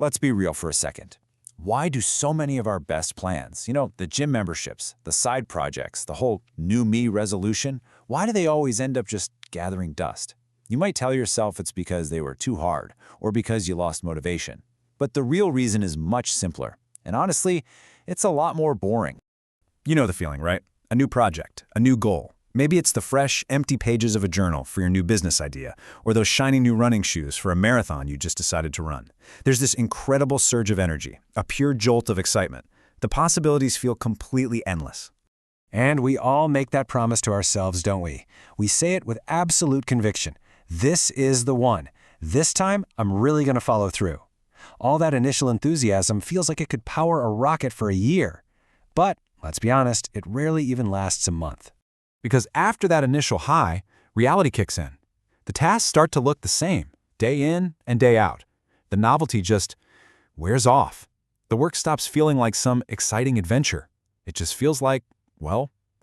Let's be real for a second. Why do so many of our best plans, the gym memberships, the side projects, the whole new me resolution, why do they always end up just gathering dust? You might tell yourself it's because they were too hard or because you lost motivation. But the real reason is much simpler. And honestly, it's a lot more boring. You know the feeling, right? A new project, a new goal. Maybe it's the fresh, empty pages of a journal for your new business idea, or those shiny new running shoes for a marathon you just decided to run. There's this incredible surge of energy, a pure jolt of excitement. The possibilities feel completely endless. And we all make that promise to ourselves, don't we? We say it with absolute conviction. This is the one. This time, I'm really going to follow through. All that initial enthusiasm feels like it could power a rocket for a year. But, let's be honest, it rarely even lasts a month. Because after that initial high, reality kicks in. The tasks start to look the same, day in and day out. The novelty just wears off. The work stops feeling like some exciting adventure. It just feels like,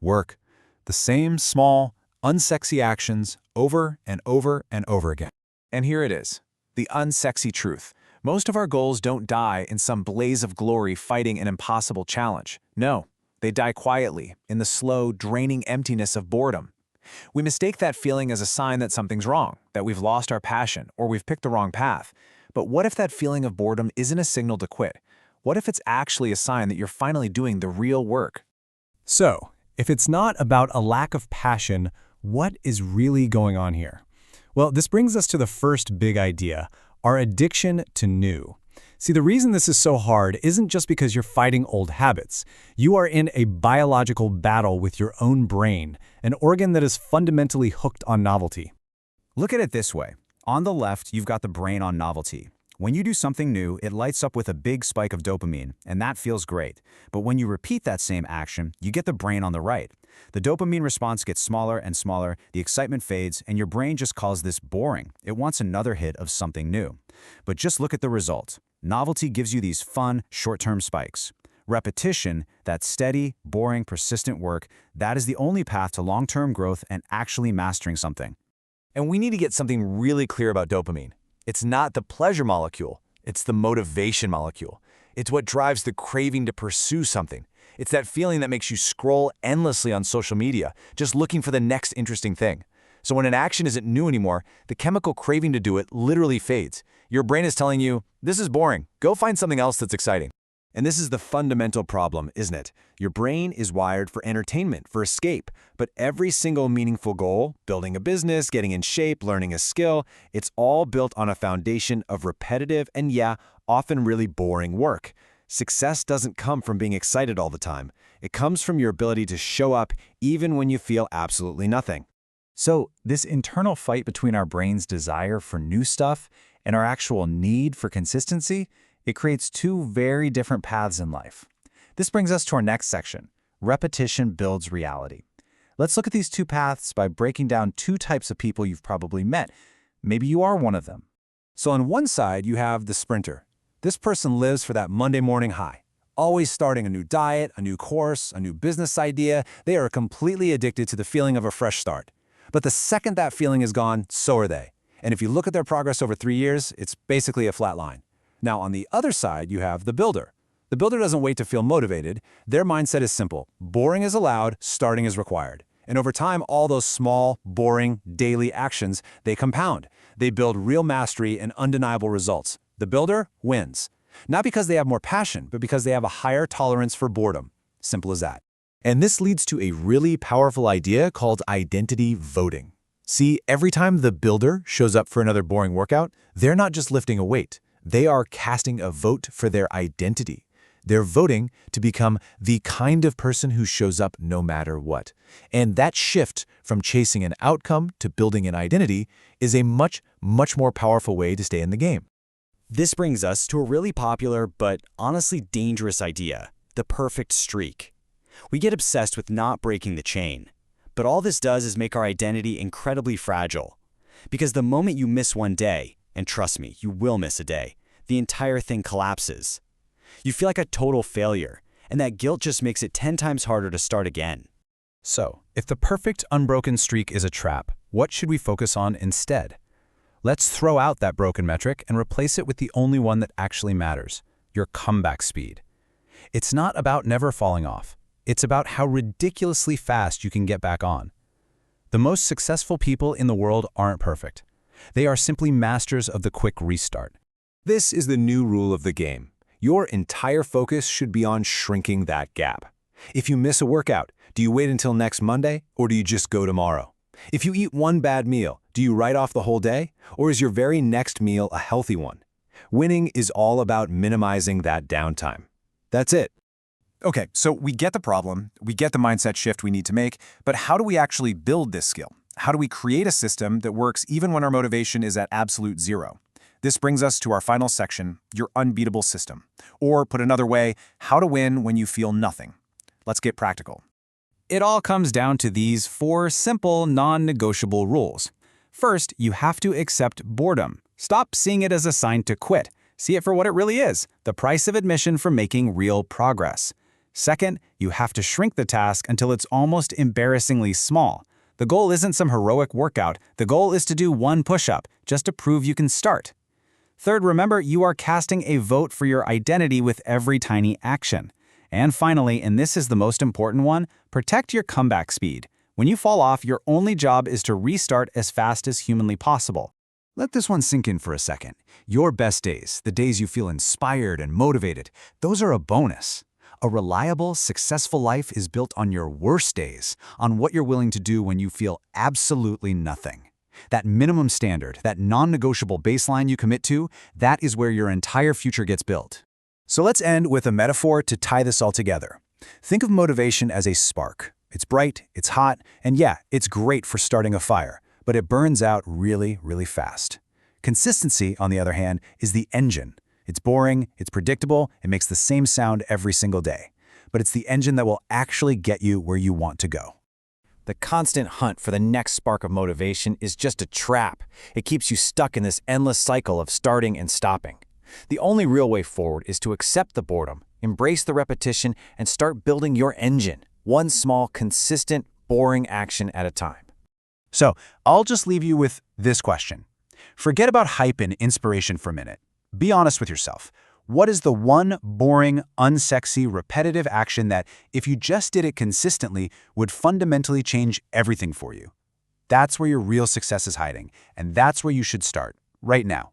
work. The same small, unsexy actions over and over and over again. And here it is, the unsexy truth. Most of our goals don't die in some blaze of glory fighting an impossible challenge. No. They die quietly, in the slow, draining emptiness of boredom. We mistake that feeling as a sign that something's wrong, that we've lost our passion, or we've picked the wrong path. But what if that feeling of boredom isn't a signal to quit? What if it's actually a sign that you're finally doing the real work? So, if it's not about a lack of passion, what is really going on here? Well, this brings us to the first big idea, our addiction to new. See, the reason this is so hard isn't just because you're fighting old habits. You are in a biological battle with your own brain, an organ that is fundamentally hooked on novelty. Look at it this way. On the left, you've got the brain on novelty. When you do something new, it lights up with a big spike of dopamine, and that feels great. But when you repeat that same action, you get the brain on the right. The dopamine response gets smaller and smaller, the excitement fades, and your brain just calls this boring. It wants another hit of something new. But just look at the result. Novelty gives you these fun, short-term spikes. Repetition, that steady, boring, persistent work, that is the only path to long-term growth and actually mastering something. And we need to get something really clear about dopamine. It's not the pleasure molecule, it's the motivation molecule. It's what drives the craving to pursue something. It's that feeling that makes you scroll endlessly on social media, just looking for the next interesting thing. So when an action isn't new anymore, the chemical craving to do it literally fades. Your brain is telling you, this is boring, go find something else that's exciting. And this is the fundamental problem, isn't it? Your brain is wired for entertainment, for escape, but every single meaningful goal, building a business, getting in shape, learning a skill, it's all built on a foundation of repetitive and often really boring work. Success doesn't come from being excited all the time. It comes from your ability to show up even when you feel absolutely nothing. So this internal fight between our brain's desire for new stuff and our actual need for consistency, it creates two very different paths in life. This brings us to our next section, repetition builds reality. Let's look at these two paths by breaking down two types of people you've probably met. Maybe you are one of them. So on one side, you have the sprinter. This person lives for that Monday morning high, always starting a new diet, a new course, a new business idea. They are completely addicted to the feeling of a fresh start. But the second that feeling is gone, so are they. And if you look at their progress over 3 years, it's basically a flat line. Now, on the other side, you have the builder. The builder doesn't wait to feel motivated. Their mindset is simple. Boring is allowed, starting is required. And over time, all those small, boring, daily actions, they compound. They build real mastery and undeniable results. The builder wins. Not because they have more passion, but because they have a higher tolerance for boredom. Simple as that. And this leads to a really powerful idea called identity voting. See, every time the builder shows up for another boring workout, they're not just lifting a weight. They are casting a vote for their identity. They're voting to become the kind of person who shows up no matter what. And that shift from chasing an outcome to building an identity is a much more powerful way to stay in the game. This brings us to a really popular but honestly dangerous idea, the perfect streak. We get obsessed with not breaking the chain. But all this does is make our identity incredibly fragile. Because the moment you miss one day, and trust me, you will miss a day, the entire thing collapses. You feel like a total failure, and that guilt just makes it 10 times harder to start again. So, if the perfect unbroken streak is a trap, what should we focus on instead? Let's throw out that broken metric and replace it with the only one that actually matters, your comeback speed. It's not about never falling off. It's about how ridiculously fast you can get back on. The most successful people in the world aren't perfect. They are simply masters of the quick restart. This is the new rule of the game. Your entire focus should be on shrinking that gap. If you miss a workout, do you wait until next Monday, or do you just go tomorrow? If you eat one bad meal, do you write off the whole day, or is your very next meal a healthy one? Winning is all about minimizing that downtime. That's it. Okay, so we get the problem, we get the mindset shift we need to make, but how do we actually build this skill? How do we create a system that works even when our motivation is at absolute zero? This brings us to our final section, your unbeatable system. Or put another way, how to win when you feel nothing. Let's get practical. It all comes down to these 4 simple, non-negotiable rules. First, you have to accept boredom. Stop seeing it as a sign to quit. See it for what it really is, the price of admission for making real progress. Second, you have to shrink the task until it's almost embarrassingly small. The goal isn't some heroic workout. The goal is to do 1 push-up, just to prove you can start. Third, remember you are casting a vote for your identity with every tiny action. And finally, and this is the most important one, protect your comeback speed. When you fall off, your only job is to restart as fast as humanly possible. Let this one sink in for a second. Your best days, the days you feel inspired and motivated, those are a bonus. A reliable, successful life is built on your worst days, on what you're willing to do when you feel absolutely nothing. That minimum standard, that non-negotiable baseline you commit to, that is where your entire future gets built. So let's end with a metaphor to tie this all together. Think of motivation as a spark. It's bright, it's hot, and yeah, it's great for starting a fire, but it burns out really, really fast. Consistency, on the other hand, is the engine. It's boring, it's predictable, it makes the same sound every single day. But it's the engine that will actually get you where you want to go. The constant hunt for the next spark of motivation is just a trap. It keeps you stuck in this endless cycle of starting and stopping. The only real way forward is to accept the boredom, embrace the repetition, and start building your engine, one small, consistent, boring action at a time. So I'll just leave you with this question. Forget about hype and inspiration for a minute. Be honest with yourself. What is the one boring, unsexy, repetitive action that, if you just did it consistently, would fundamentally change everything for you? That's where your real success is hiding, and that's where you should start, right now.